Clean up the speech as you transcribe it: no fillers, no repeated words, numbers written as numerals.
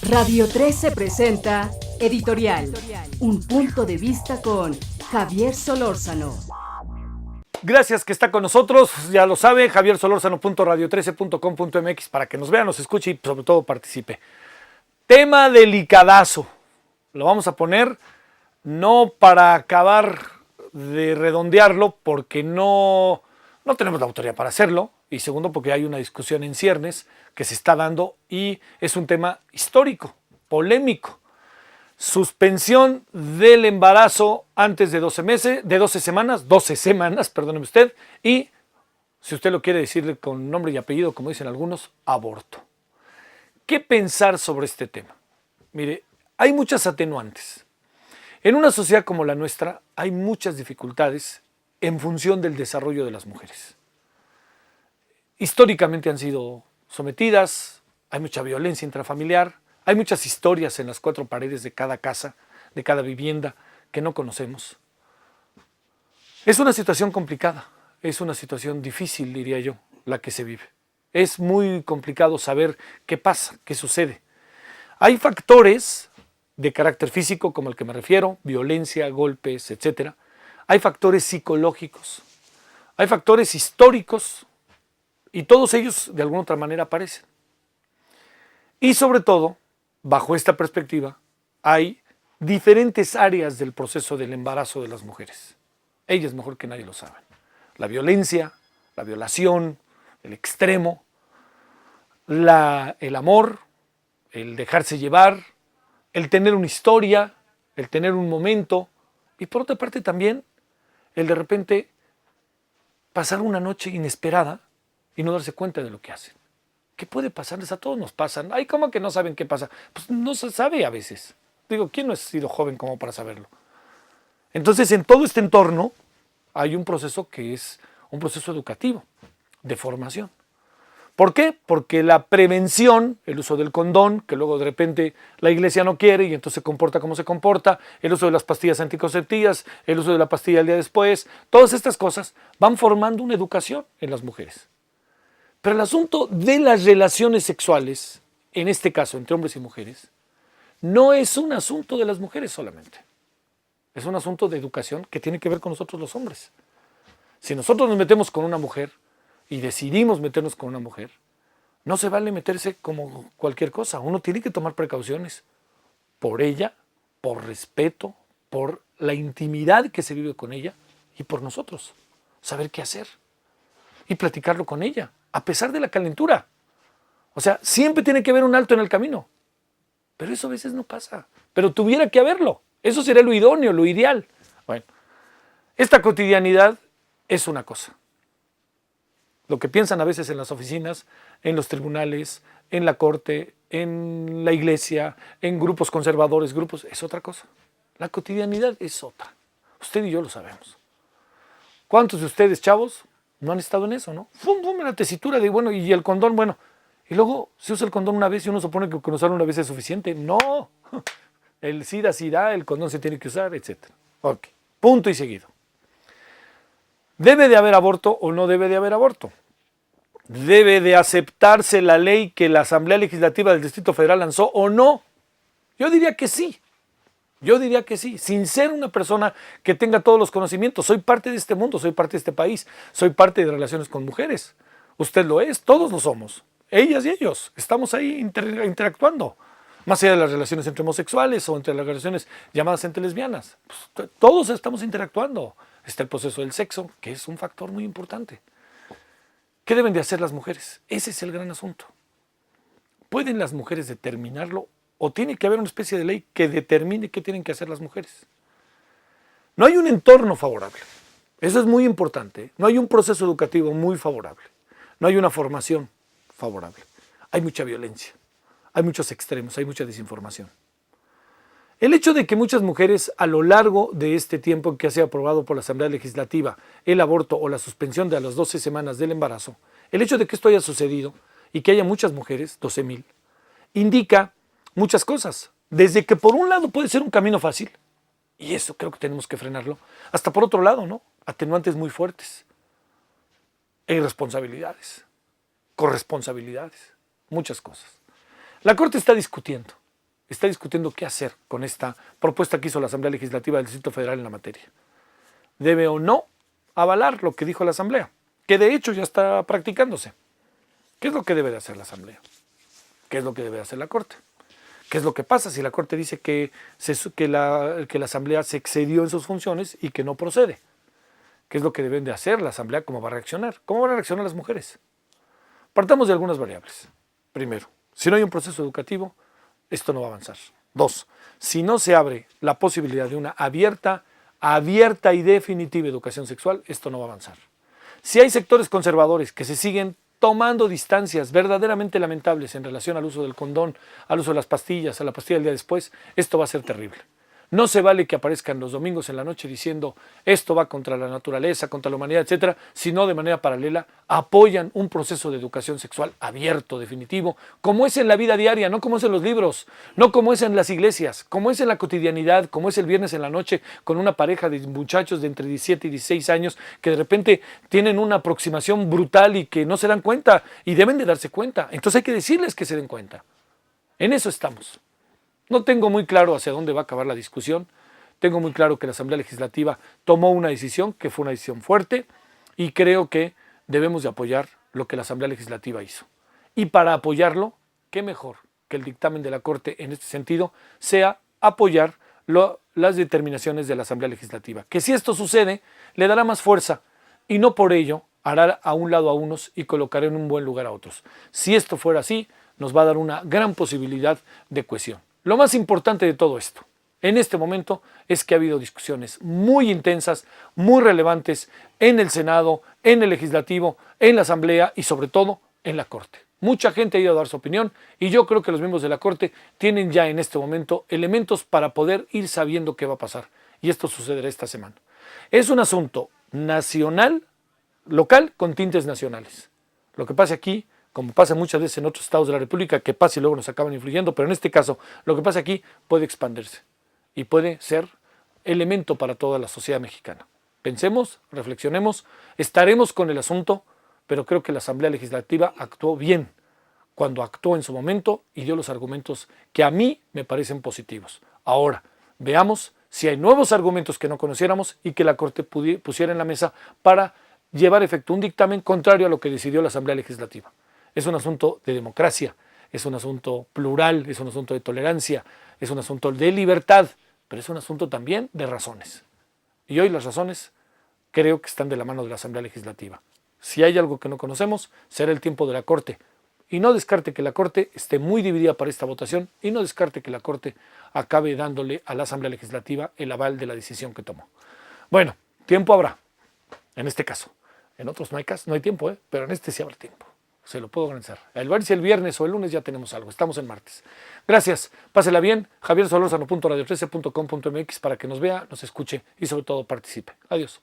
Radio 13 presenta Editorial, un punto de vista con Javier Solórzano. Gracias que está con nosotros, ya lo sabe, javiersolórzano.radio13.com.mx para que nos vea, nos escuche y sobre todo participe. Tema delicadazo, lo vamos a poner no para acabar de redondearlo porque no tenemos la autoridad para hacerlo y segundo porque hay una discusión en ciernes que se está dando y es un tema histórico, polémico. Suspensión del embarazo antes de 12 semanas, perdóneme usted, y si usted lo quiere decirle con nombre y apellido, como dicen algunos, aborto. ¿Qué pensar sobre este tema? Mire, hay muchas atenuantes. En una sociedad como la nuestra hay muchas dificultades en función del desarrollo de las mujeres. Históricamente han sido sometidas, hay mucha violencia intrafamiliar, hay muchas historias en las cuatro paredes de cada casa, de cada vivienda que no conocemos. Es una situación complicada, es una situación difícil, diría yo, la que se vive. Es muy complicado saber qué pasa, qué sucede. Hay factores de carácter físico, como el que me refiero, violencia, golpes, etc. Hay factores psicológicos, hay factores históricos y todos ellos de alguna otra manera aparecen. Y sobre todo, bajo esta perspectiva, hay diferentes áreas del proceso del embarazo de las mujeres. Ellas mejor que nadie lo saben. La violencia, la violación, el extremo, el amor, el dejarse llevar, el tener una historia, el tener un momento y por otra parte también el de repente pasar una noche inesperada y no darse cuenta de lo que hacen. ¿Qué puede pasarles? A todos nos pasan. Ay, ¿cómo que no saben qué pasa? Pues no se sabe a veces. Digo, ¿quién no ha sido joven como para saberlo? Entonces, en todo este entorno hay un proceso que es un proceso educativo, de formación. ¿Por qué? Porque la prevención, el uso del condón, que luego de repente la iglesia no quiere y entonces se comporta como se comporta, el uso de las pastillas anticonceptivas, el uso de la pastilla el día después, todas estas cosas van formando una educación en las mujeres. Pero el asunto de las relaciones sexuales, en este caso entre hombres y mujeres, no es un asunto de las mujeres solamente. Es un asunto de educación que tiene que ver con nosotros los hombres. Si nosotros nos metemos con una mujer y decidimos meternos con una mujer, no se vale meterse como cualquier cosa. Uno tiene que tomar precauciones por ella, por respeto, por la intimidad que se vive con ella y por nosotros. Saber qué hacer y platicarlo con ella, a pesar de la calentura. O sea, siempre tiene que haber un alto en el camino. Pero eso a veces no pasa. Pero tuviera que haberlo. Eso sería lo idóneo, lo ideal. Bueno, esta cotidianidad es una cosa. Lo que piensan a veces en las oficinas, en los tribunales, en la corte, en la iglesia, en grupos conservadores, es otra cosa. La cotidianidad es otra. Usted y yo lo sabemos. ¿Cuántos de ustedes, chavos, no han estado en eso, no? En la tesitura de, bueno, y el condón, bueno. Y luego se usa el condón una vez y uno supone que con usarlo una vez es suficiente. No. El SIDA, el condón se tiene que usar, etc. Ok. Punto y seguido. ¿Debe de haber aborto o no debe de haber aborto? ¿Debe de aceptarse la ley que la Asamblea Legislativa del Distrito Federal lanzó o no? Yo diría que sí. Sin ser una persona que tenga todos los conocimientos. Soy parte de este mundo, soy parte de este país, soy parte de relaciones con mujeres. Usted lo es, todos lo somos. Ellas y ellos, estamos ahí interactuando. Más allá de las relaciones entre homosexuales o entre las relaciones llamadas entre lesbianas. Pues, todos estamos interactuando. Está el proceso del sexo, que es un factor muy importante. ¿Qué deben de hacer las mujeres? Ese es el gran asunto. ¿Pueden las mujeres determinarlo? ¿O tiene que haber una especie de ley que determine qué tienen que hacer las mujeres? No hay un entorno favorable. Eso es muy importante. No hay un proceso educativo muy favorable. No hay una formación favorable. Hay mucha violencia. Hay muchos extremos. Hay mucha desinformación. El hecho de que muchas mujeres a lo largo de este tiempo en que ha sido aprobado por la Asamblea Legislativa el aborto o la suspensión de las 12 semanas del embarazo, el hecho de que esto haya sucedido y que haya muchas mujeres, 12,000, indica muchas cosas. Desde que por un lado puede ser un camino fácil, y eso creo que tenemos que frenarlo, hasta por otro lado, ¿no? Atenuantes muy fuertes, e irresponsabilidades, corresponsabilidades, muchas cosas. La Corte está discutiendo está discutiendo qué hacer con esta propuesta que hizo la Asamblea Legislativa del Distrito Federal en la materia. ¿Debe o no avalar lo que dijo la Asamblea? Que de hecho ya está practicándose. ¿Qué es lo que debe de hacer la Asamblea? ¿Qué es lo que debe de hacer la Corte? ¿Qué es lo que pasa si la Corte dice que la Asamblea se excedió en sus funciones y que no procede? ¿Qué es lo que deben de hacer la Asamblea? ¿Cómo va a reaccionar? ¿Cómo van a reaccionar las mujeres? Partamos de algunas variables. Primero, si no hay un proceso educativo, esto no va a avanzar. 2, si no se abre la posibilidad de una abierta y definitiva educación sexual, esto no va a avanzar. Si hay sectores conservadores que se siguen tomando distancias verdaderamente lamentables en relación al uso del condón, al uso de las pastillas, a la pastilla del día después, esto va a ser terrible. No se vale que aparezcan los domingos en la noche diciendo esto va contra la naturaleza, contra la humanidad, etcétera, sino de manera paralela apoyan un proceso de educación sexual abierto, definitivo, como es en la vida diaria, no como es en los libros, no como es en las iglesias, como es en la cotidianidad, como es el viernes en la noche con una pareja de muchachos de entre 17 y 16 años que de repente tienen una aproximación brutal y que no se dan cuenta y deben de darse cuenta. Entonces hay que decirles que se den cuenta. En eso estamos. No tengo muy claro hacia dónde va a acabar la discusión. Tengo muy claro que la Asamblea Legislativa tomó una decisión que fue una decisión fuerte y creo que debemos de apoyar lo que la Asamblea Legislativa hizo. Y para apoyarlo, qué mejor que el dictamen de la Corte en este sentido sea apoyar las determinaciones de la Asamblea Legislativa. Que si esto sucede, le dará más fuerza y no por ello hará a un lado a unos y colocará en un buen lugar a otros. Si esto fuera así, nos va a dar una gran posibilidad de cohesión. Lo más importante de todo esto, en este momento, es que ha habido discusiones muy intensas, muy relevantes en el Senado, en el Legislativo, en la Asamblea y sobre todo en la Corte. Mucha gente ha ido a dar su opinión y yo creo que los miembros de la Corte tienen ya en este momento elementos para poder ir sabiendo qué va a pasar. Y esto sucederá esta semana. Es un asunto nacional, local, con tintes nacionales. Lo que pasa aquí, como pasa muchas veces en otros estados de la República, que pasa y luego nos acaban influyendo, pero en este caso, lo que pasa aquí puede expandirse y puede ser elemento para toda la sociedad mexicana. Pensemos, reflexionemos, estaremos con el asunto, pero creo que la Asamblea Legislativa actuó bien cuando actuó en su momento y dio los argumentos que a mí me parecen positivos. Ahora, veamos si hay nuevos argumentos que no conociéramos y que la Corte pusiera en la mesa para llevar a efecto un dictamen contrario a lo que decidió la Asamblea Legislativa. Es un asunto de democracia, es un asunto plural, es un asunto de tolerancia, es un asunto de libertad, pero es un asunto también de razones. Y hoy las razones creo que están de la mano de la Asamblea Legislativa. Si hay algo que no conocemos, será el tiempo de la Corte. Y no descarte que la Corte esté muy dividida para esta votación y no descarte que la Corte acabe dándole a la Asamblea Legislativa el aval de la decisión que tomó. Bueno, tiempo habrá, en este caso. En otros no hay tiempo, pero en este sí habrá tiempo. Se lo puedo garantizar. El ver si el viernes o el lunes ya tenemos algo. Estamos en martes. Gracias. Pásela bien. javiersolorzano.radio13.com.mx para que nos vea, nos escuche y sobre todo participe. Adiós.